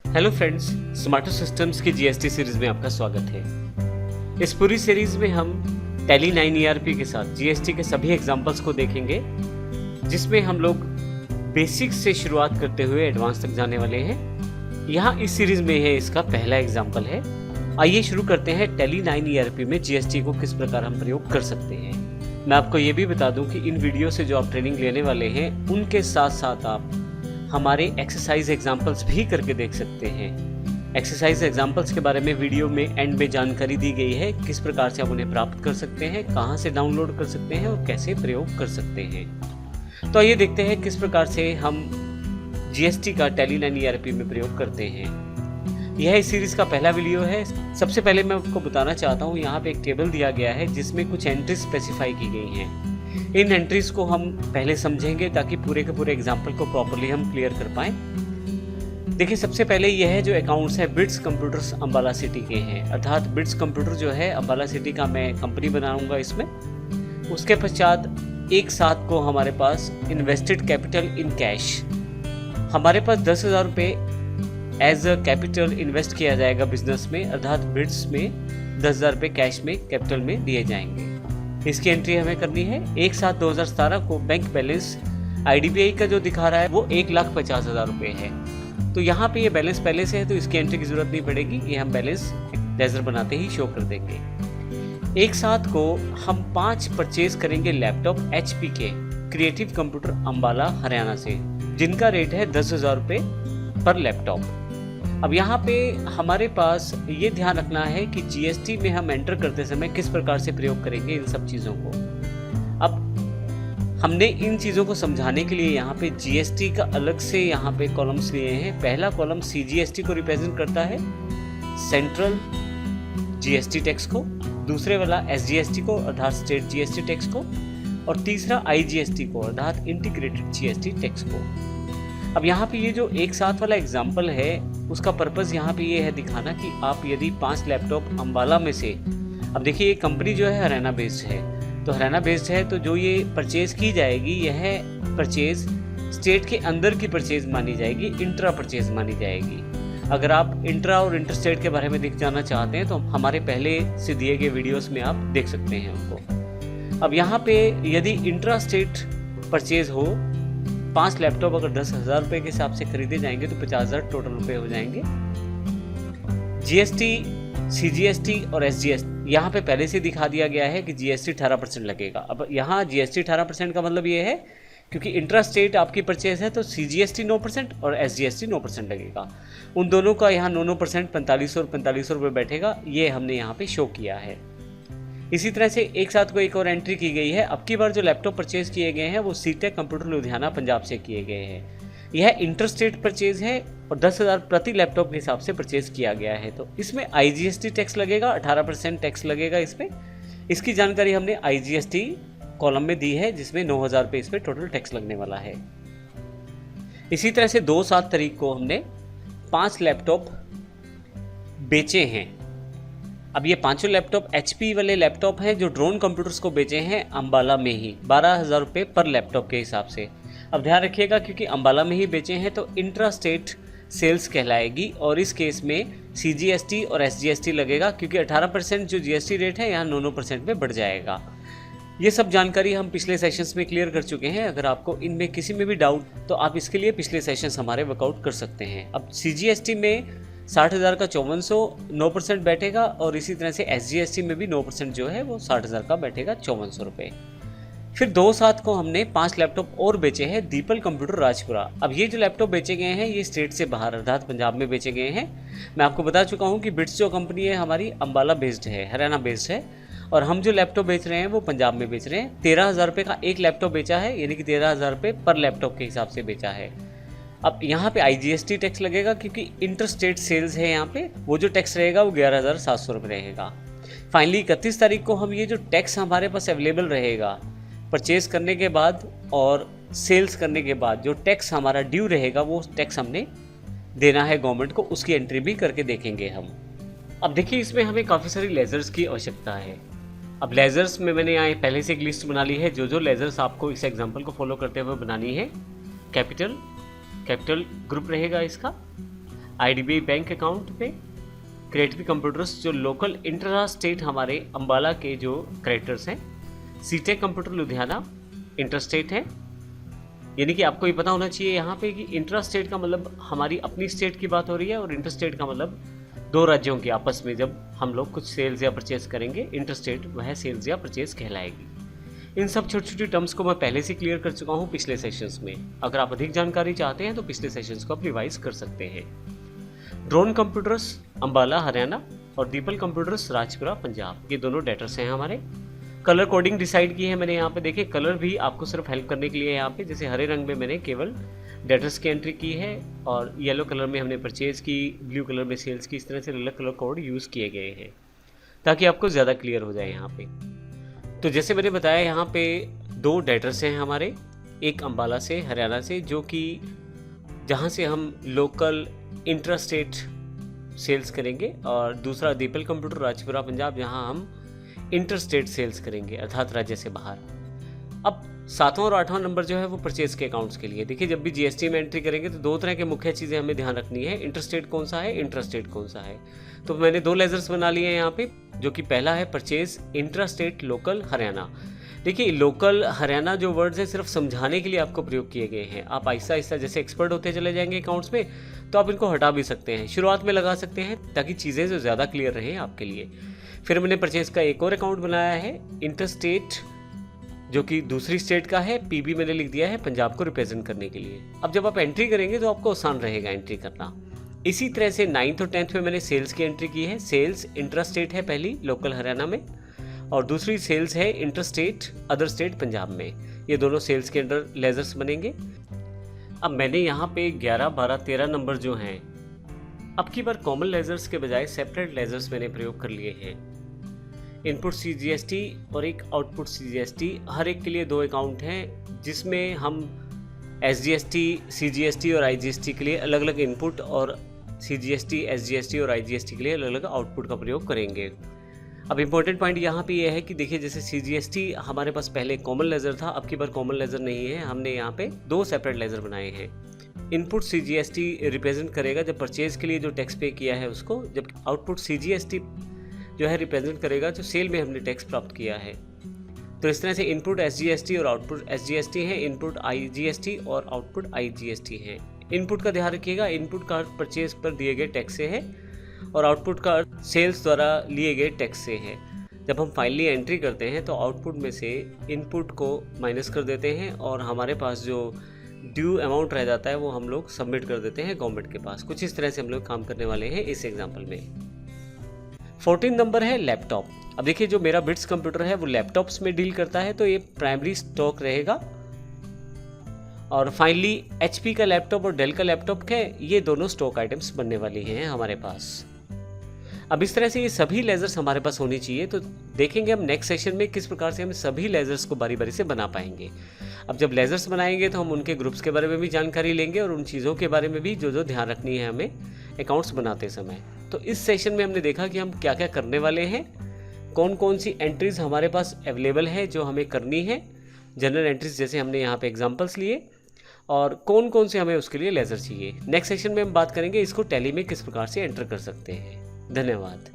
Hello friends, smarter systems की GST series में आपका स्वागत है। इस पूरी सीरीज में हम टैली 9 ईआरपी के साथ जीएसटी के सभी एग्जांपल्स को देखेंगे, जिसमें हम लोग बेसिक से शुरुआत करते हुए एडवांस तक जाने वाले हैं। यहाँ इस सीरीज में है इसका पहला एग्जाम्पल है। आइए शुरू करते हैं टैली 9 ईआरपी में जीएसटी को किस प्रकार हम प्रयोग कर सकते हैं। मैं आपको ये भी बता दूं कि इन वीडियो से जो आप ट्रेनिंग लेने वाले हैं उनके साथ साथ आप हमारे एक्सरसाइज एग्जाम्पल्स भी करके देख सकते हैं। एक्सरसाइज एग्जाम्पल्स के बारे में वीडियो में एंड में जानकारी दी गई है, किस प्रकार से आप उन्हें प्राप्त कर सकते हैं, कहां से डाउनलोड कर सकते हैं और कैसे प्रयोग कर सकते हैं। तो आइए देखते हैं किस प्रकार से हम जीएसटी का टैली 9 ईआरपी में प्रयोग करते हैं। यह इस सीरीज का पहला वीडियो है। सबसे पहले मैं आपको बताना चाहता हूँ, यहाँ पे एक टेबल दिया गया है जिसमें कुछ एंट्रीज स्पेसिफाई की गई हैं। इन एंट्रीज को हम पहले समझेंगे ताकि पूरे के पूरे एग्जाम्पल को प्रॉपर्ली हम क्लियर कर पाएं। देखिए, सबसे पहले यह है जो अकाउंट्स है बिट्स कंप्यूटर्स अंबाला सिटी के हैं, अर्थात बिट्स कंप्यूटर जो है अंबाला सिटी का मैं कंपनी बनाऊंगा इसमें। उसके पश्चात एक साथ को हमारे पास इन्वेस्टेड कैपिटल इन कैश, हमारे पास 10,000 रुपये एज अ कैपिटल इन्वेस्ट किया जाएगा बिजनेस में, अर्थात बिट्स में 10,000 रुपये कैश में कैपिटल में दिए जाएंगे। इसकी एंट्री हमें करनी है। एक साथ 2017 को बैंक बैलेंस आईडीबीआई का जो दिखा रहा है वो 1,50,000 रुपये है। तो यहाँ पे ये बैलेंस पहले से है तो इसकी एंट्री की जरूरत नहीं पड़ेगी, ये हम बैलेंस लेजर बनाते ही शो कर देंगे। एक साथ को हम 5 परचेज करेंगे लैपटॉप HP के क्रिएटिव कंप्यूटर अंबाला हरियाणा से, जिनका रेट है 10,000 रुपये पर लैपटॉप। अब यहाँ पे हमारे पास ये ध्यान रखना है कि जीएसटी में हम एंटर करते समय किस प्रकार से प्रयोग करेंगे इन सब चीज़ों को। अब हमने इन चीज़ों को समझाने के लिए यहाँ पे जीएसटी का अलग से यहाँ पे कॉलम्स लिए हैं। पहला कॉलम सीजीएसटी को रिप्रेजेंट करता है, सेंट्रल जीएसटी टैक्स को, दूसरे वाला एसजीएसटी को अर्थात स्टेट जीएसटी टैक्स को, और तीसरा आईजीएसटी को अर्थात इंटीग्रेटेड जीएसटी टैक्स को। अब यहाँ पे ये जो एक साथ वाला एग्जाम्पल है उसका पर्पज़ यहाँ पे ये है दिखाना कि आप यदि 5 लैपटॉप अंबाला में से, अब देखिए ये कंपनी जो है हरियाणा बेस्ड है, तो हरियाणा बेस्ड है तो जो ये परचेज़ की जाएगी यह परचेज़ स्टेट के अंदर की परचेज़ मानी जाएगी, इंट्रा परचेज़ मानी जाएगी। अगर आप इंट्रा और इंटर स्टेट के बारे में दिख जाना चाहते हैं तो हमारे पहले से दिए गए वीडियोज़ में आप देख सकते हैं उनको। अब यहाँ पे यदि इंट्रा स्टेट परचेज़ हो, 5 लैपटॉप अगर 10,000 रुपये के हिसाब से खरीदे जाएंगे तो 50,000 टोटल रुपए हो जाएंगे। जीएसटी, सीजीएसटी और एसजीएसटी यहाँ पे पहले से दिखा दिया गया है कि जीएसटी 18% लगेगा। अब यहाँ जीएसटी 18% का मतलब ये है क्योंकि इंट्रा स्टेट आपकी परचेज है तो सीजीएसटी 9% और एसजीएसटी 9% लगेगा। उन दोनों का यहाँ 9% 4500 रुपये बैठेगा, ये हमने यहाँ पे शो किया है। इसी तरह से एक साथ को एक और एंट्री की गई है। अब की बार जो लैपटॉप परचेज किए गए हैं वो सीटेक कंप्यूटर लुधियाना पंजाब से किए गए हैं। यह इंटर स्टेट परचेज है और 10,000 प्रति लैपटॉप के हिसाब से परचेज किया गया है। तो इसमें आईजीएसटी टैक्स लगेगा, 18% टैक्स लगेगा इसमें। इसकी जानकारी हमने आईजीएसटी कॉलम में दी है जिसमें 9,000 रुपये इस पर टोटल टैक्स लगने वाला है। इसी तरह से 2/7 तारीख को हमने 5 लैपटॉप बेचे हैं। अब ये 5 लैपटॉप HP वाले लैपटॉप हैं जो ड्रोन कंप्यूटर्स को बेचे हैं अंबाला में ही 12,000 रुपये पर लैपटॉप के हिसाब से। अब ध्यान रखिएगा क्योंकि अंबाला में ही बेचे हैं तो इंट्रा स्टेट सेल्स कहलाएगी और इस केस में CGST और SGST लगेगा क्योंकि 18% जो GST रेट है यहाँ 9% में बढ़ जाएगा। ये सब जानकारी हम पिछले सेशंस में क्लियर कर चुके हैं। अगर आपको इनमें किसी में भी डाउट तो आप इसके लिए पिछले सेशंस हमारे वर्कआउट कर सकते हैं। अब CGST में 60,000 का 5400 9% बैठेगा और इसी तरह से SGST में भी 9% जो है वो 60,000 का बैठेगा 5400 रुपये। फिर 2/7 को हमने 5 लैपटॉप और बेचे हैं दीपल कंप्यूटर राजपुरा। अब ये जो लैपटॉप बेचे गए हैं ये स्टेट से बाहर अर्थात पंजाब में बेचे गए हैं। मैं आपको बता चुका हूँ कि बिट्स जो कंपनी है हमारी अंबाला बेस्ड है, हरियाणा बेस्ड है, और हम जो लैपटॉप बेच रहे हैं वो पंजाब में बेच रहे हैं। 13,000 रुपये का एक लैपटॉप बेचा है, यानी कि 13,000 रुपये पर लैपटॉप के हिसाब से बेचा है। अब यहाँ पे आईजीएसटी टैक्स लगेगा क्योंकि इंटर स्टेट सेल्स है, यहाँ पे वो जो टैक्स रहेगा वो 11,700 रुपये रहेगा। फाइनली 31 तारीख को हम ये जो टैक्स हमारे पास अवेलेबल रहेगा परचेज करने के बाद और सेल्स करने के बाद जो टैक्स हमारा ड्यू रहेगा वो टैक्स हमने देना है गवर्नमेंट को, उसकी एंट्री भी करके देखेंगे हम। अब देखिए इसमें हमें काफ़ी सारी लेजर्स की आवश्यकता है। अब लेजर्स में मैंने यहाँ पहले से एक लिस्ट बना ली है, जो लेजर्स आपको इस एग्जाम्पल को फॉलो करते हुए बनानी है। कैपिटल ग्रुप रहेगा इसका। IDBI बैंक अकाउंट पे क्रेडिट कंप्यूटर्स जो लोकल इंट्रा स्टेट हमारे अम्बाला के जो क्रेडिटर्स हैं, सीटेक कंप्यूटर लुधियाना इंटर स्टेट है। यानी कि आपको ये पता होना चाहिए यहाँ पे कि इंट्रा स्टेट का मतलब हमारी अपनी स्टेट की बात हो रही है और इंटर स्टेट का मतलब दो राज्यों के आपस में जब हम लोग कुछ सेल्स या परचेज करेंगे, इंटर स्टेट वह सेल्स या परचेज कहलाएगी। इन सब छोटी छोटी टर्म्स को मैं पहले से क्लियर कर चुका हूँ पिछले सेशंस में। अगर आप अधिक जानकारी चाहते हैं तो पिछले सेशंस को आप रिवाइज कर सकते हैं। ड्रोन कंप्यूटर्स अम्बाला हरियाणा और दीपल कंप्यूटर्स राजपुरा पंजाब, ये दोनों डेटर्स हैं हमारे। कलर कोडिंग डिसाइड की है मैंने यहाँ पे, देखे कलर भी आपको सिर्फ हेल्प करने के लिए यहाँ पे, जैसे हरे रंग में मैंने केवल डेटर्स की एंट्री की है और येलो कलर में हमने परचेज की, ब्लू कलर में सेल्स की। इस तरह से अलग कलर कोड यूज़ किए गए हैं ताकि आपको ज़्यादा क्लियर हो जाए यहाँ पे। तो जैसे मैंने बताया यहाँ पे दो डेटर्स हैं हमारे, एक अम्बाला से हरियाणा से जो कि जहाँ से हम लोकल इंट्रा स्टेट सेल्स करेंगे, और दूसरा दीपल कंप्यूटर राजपुरा पंजाब जहाँ हम इंटर स्टेट सेल्स करेंगे अर्थात राज्य से बाहर। अब 7वां और 8वां नंबर जो है वो परचेज के अकाउंट्स के लिए। देखिए जब भी जीएसटी में एंट्री करेंगे तो दो तरह के मुख्य चीज़ें हमें ध्यान रखनी है, इंटर स्टेट कौन सा है, इंट्रा स्टेट कौन सा है। तो मैंने दो लेजर्स बना लिए हैं यहाँ पे, जो कि पहला है purchase intra state local Haryana. देखिए लोकल हरियाणा जो वर्ड्स है सिर्फ समझाने के लिए आपको प्रयोग किए गए हैं। आप आहिस्ता आहिस्ता जैसे एक्सपर्ट होते चले जाएंगे अकाउंट्स में तो आप इनको हटा भी सकते हैं, शुरुआत में लगा सकते हैं ताकि चीज़ें जो ज़्यादा क्लियर रहें आपके लिए। फिर मैंने परचेज का एक और अकाउंट बनाया है इंटर स्टेट, जो कि दूसरी स्टेट का है। पीबी मैंने लिख दिया है पंजाब को रिप्रेजेंट करने के लिए। अब जब आप एंट्री करेंगे तो आपको आसान रहेगा एंट्री करना। इसी तरह से 9th और 10th में मैंने सेल्स की एंट्री की है। सेल्स इंट्रा स्टेट है पहली लोकल हरियाणा में, और दूसरी सेल्स है inter state other state Punjab में। ये दोनों सेल्स के अंडर लेजर्स बनेंगे। अब मैंने यहाँ पे 11, 12, 13 नंबर जो हैं, अब की बार कॉमन लेजर्स के बजाय सेपरेट लेजर्स मैंने प्रयोग कर लिए हैं। इनपुट CGST और एक आउटपुट CGST, हर एक के लिए दो अकाउंट हैं जिसमें हम SGST, CGST और IGST के लिए अलग अलग इनपुट और CGST, SGST और IGST के लिए अलग अलग आउटपुट का प्रयोग करेंगे। अब इम्पोर्टेंट पॉइंट यहाँ पे यह है कि देखिए जैसे CGST हमारे पास पहले कॉमन लेजर था, अब की बार कॉमन लेजर नहीं है, हमने यहाँ पे दो सेपरेट लेजर बनाए हैं। इनपुट CGST रिप्रेजेंट करेगा जब परचेज के लिए जो टैक्स पे किया है उसको, जब आउटपुट CGST जो है रिप्रेजेंट करेगा जो सेल में हमने टैक्स प्राप्त किया है। तो इस तरह से इनपुट SGST और आउटपुट SGST है, इनपुट IGST और आउटपुट IGST है। इनपुट का ध्यान रखिएगा, इनपुट का परचेज पर दिए गए टैक्स से है और आउटपुट का सेल्स द्वारा लिए गए टैक्स से है। जब हम फाइनली एंट्री करते हैं तो आउटपुट में से इनपुट को माइनस कर देते हैं और हमारे पास जो ड्यू अमाउंट रह जाता है वो हम लोग सबमिट कर देते हैं गवर्नमेंट के पास। कुछ इस तरह से हम लोग काम करने वाले हैं इस एग्जाम्पल में। 14 नंबर है लैपटॉप। अब देखिए जो मेरा बिट्स कंप्यूटर है वो लैपटॉप्स में डील करता है तो ये प्राइमरी स्टॉक रहेगा, और फाइनली HP का लैपटॉप और डेल का लैपटॉप है, ये दोनों स्टॉक आइटम्स बनने वाली हैं हमारे पास। अब इस तरह से ये सभी लेजर्स हमारे पास होनी चाहिए। तो देखेंगे हम नेक्स्ट सेशन में किस प्रकार से हम सभी लेजर्स को बारी बारी से बना पाएंगे। अब जब लेजर्स बनाएंगे तो हम उनके ग्रुप्स के बारे में भी जानकारी लेंगे और उन चीज़ों के बारे में भी जो जो ध्यान रखनी है हमें अकाउंट्स बनाते समय। तो इस सेशन में हमने देखा कि हम क्या क्या करने वाले हैं, कौन कौन सी एंट्रीज हमारे पास अवेलेबल है जो हमें करनी है, जनरल एंट्रीज जैसे हमने यहाँ पे एग्जांपल्स लिए, और कौन कौन से हमें उसके लिए लेजर चाहिए। नेक्स्ट सेशन में हम बात करेंगे इसको टैली में किस प्रकार से एंटर कर सकते हैं। धन्यवाद।